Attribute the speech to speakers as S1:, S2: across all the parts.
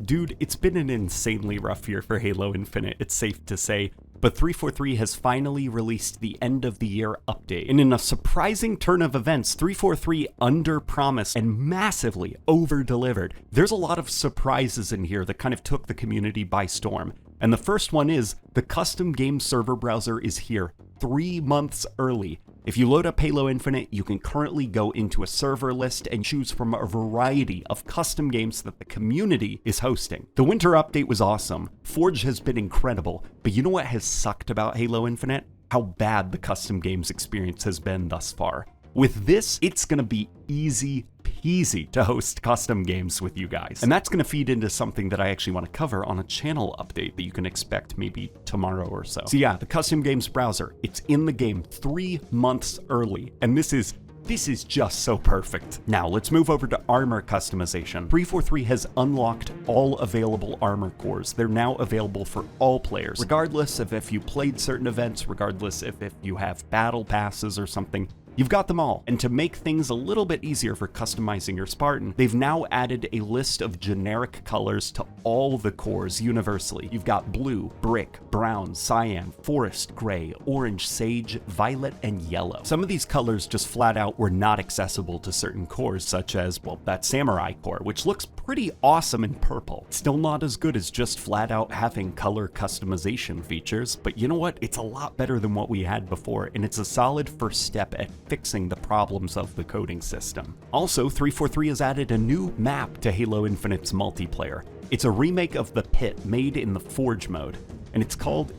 S1: Dude, it's been an insanely rough year for Halo Infinite, it's safe to say. But 343 has finally released the end of the year update. And in a surprising turn of events, 343 under-promised and massively over-delivered. There's a lot of surprises in here that kind of took the community by storm. And the first one is, the custom game server browser is here 3 months early. If you load up Halo Infinite, you can currently go into a server list and choose from a variety of custom games that the community is hosting. The winter update was awesome. Forge has been incredible, but you know what has sucked about Halo Infinite? How bad the custom games experience has been thus far. With this, it's gonna be easy peasy to host custom games with you guys. And that's gonna feed into something that I actually wanna cover on a channel update that you can expect maybe tomorrow or so. So yeah, the custom games browser, it's in the game 3 months early, and this is just so perfect. Now let's move over to armor customization. 343 has unlocked all available armor cores. They're now available for all players, regardless of if you played certain events, regardless if you have battle passes or something. You've got them all. And to make things a little bit easier for customizing your Spartan, they've now added a list of generic colors to all the cores universally. You've got blue, brick, brown, cyan, forest gray, orange, sage, violet, and yellow. Some of these colors just flat out were not accessible to certain cores, such as, well, that samurai core, which looks pretty awesome in purple. Still not as good as just flat out having color customization features, but you know what? It's a lot better than what we had before, and it's a solid first step at fixing the problems of the coding system. Also, 343 has added a new map to Halo Infinite's multiplayer. It's a remake of the Pit made in the Forge mode, and it's called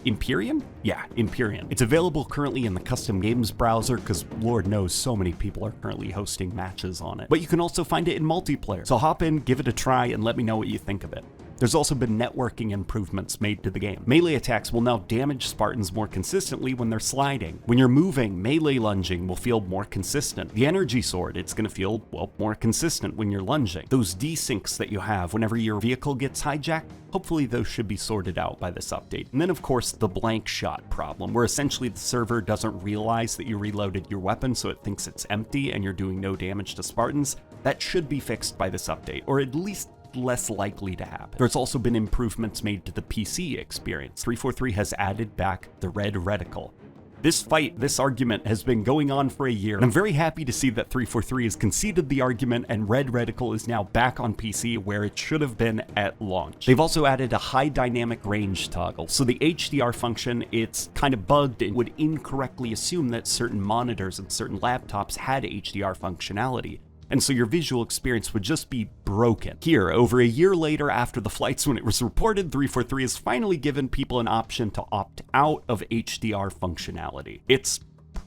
S1: Imperium? Yeah, Imperium. It's available currently in the custom games browser because Lord knows so many people are currently hosting matches on it. But you can also find it in multiplayer. So hop in, give it a try, and let me know what you think of it. There's also been networking improvements made to the game. Melee attacks will now damage Spartans more consistently when they're sliding. When you're moving, melee lunging will feel more consistent. The energy sword, it's gonna feel, well, more consistent when you're lunging. Those desyncs that you have whenever your vehicle gets hijacked, hopefully those should be sorted out by this update. And then of course, the blank shot problem, where essentially the server doesn't realize that you reloaded your weapon, so it thinks it's empty and you're doing no damage to Spartans. That should be fixed by this update, or at least less likely to happen. There's also been improvements made to the PC experience. 343 has added back the red reticle. This argument has been going on for a year, and I'm very happy to see that 343 has conceded the argument and red reticle is now back on PC where it should have been at launch. They've also added a high dynamic range toggle, so the HDR function, it's kind of bugged and would incorrectly assume that certain monitors and certain laptops had HDR functionality. And so your visual experience would just be broken. Here, over a year later after the flights when it was reported, 343 has finally given people an option to opt out of HDR functionality. It's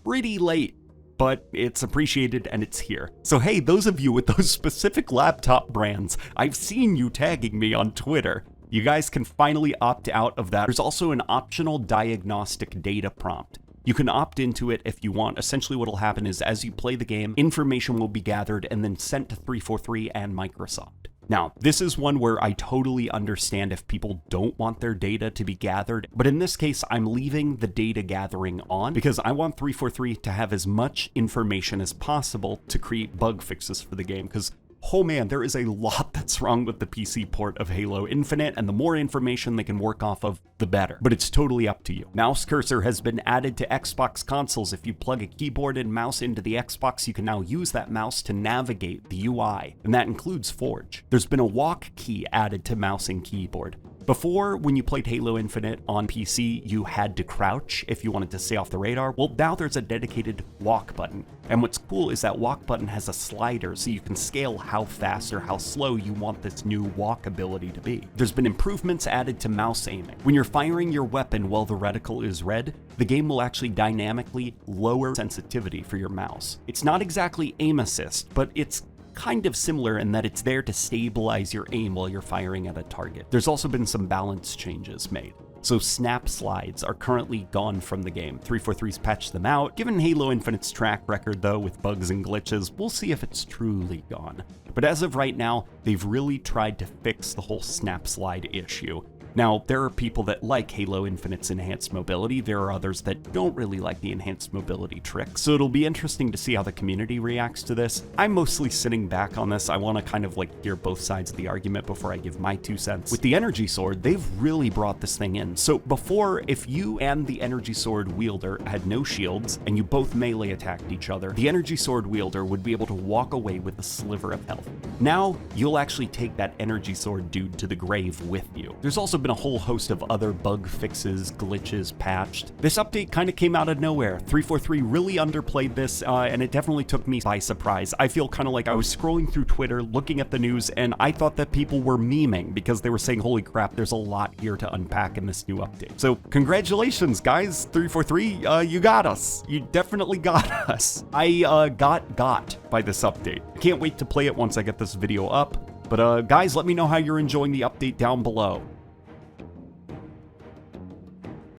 S1: pretty late, but it's appreciated and it's here. So hey, those of you with those specific laptop brands, I've seen you tagging me on Twitter. You guys can finally opt out of that. There's also an optional diagnostic data prompt. You can opt into it if you want. Essentially what will happen is as you play the game, information will be gathered and then sent to 343 and Microsoft. Now, this is one where I totally understand if people don't want their data to be gathered, but in this case, I'm leaving the data gathering on because I want 343 to have as much information as possible to create bug fixes for the game, because oh man, there is a lot that's wrong with the PC port of Halo Infinite, and the more information they can work off of, the better. But it's totally up to you. Mouse cursor has been added to Xbox consoles. If you plug a keyboard and mouse into the Xbox, you can now use that mouse to navigate the UI, and that includes Forge. There's been a walk key added to mouse and keyboard. Before, when you played Halo Infinite on PC, you had to crouch if you wanted to stay off the radar. Well, now there's a dedicated walk button. And what's cool is that walk button has a slider, so you can scale how fast or how slow you want this new walk ability to be. There's been improvements added to mouse aiming. When you're firing your weapon while the reticle is red, the game will actually dynamically lower sensitivity for your mouse. It's not exactly aim assist, but it's kind of similar in that it's there to stabilize your aim while you're firing at a target. There's also been some balance changes made. So snap slides are currently gone from the game. 343's patched them out. Given Halo Infinite's track record though with bugs and glitches, we'll see if it's truly gone. But as of right now, they've really tried to fix the whole snap slide issue. Now, there are people that like Halo Infinite's enhanced mobility, there are others that don't really like the enhanced mobility trick, so it'll be interesting to see how the community reacts to this. I'm mostly sitting back on this. I want to kind of like hear both sides of the argument before I give my 2 cents. With the energy sword, they've really brought this thing in. So before, if you and the energy sword wielder had no shields and you both melee attacked each other, the energy sword wielder would be able to walk away with a sliver of health. Now, you'll actually take that energy sword dude to the grave with you. There's also been a whole host of other bug fixes, glitches patched. This update kind of came out of nowhere. 343 really underplayed this, and it definitely took me by surprise. I feel kind of like I was scrolling through Twitter, looking at the news, and I thought that people were memeing because they were saying, holy crap, there's a lot here to unpack in this new update. So congratulations, guys. 343, you got us. You definitely got us. I got by this update. I can't wait to play it once I get this video up. But guys, let me know how you're enjoying the update down below.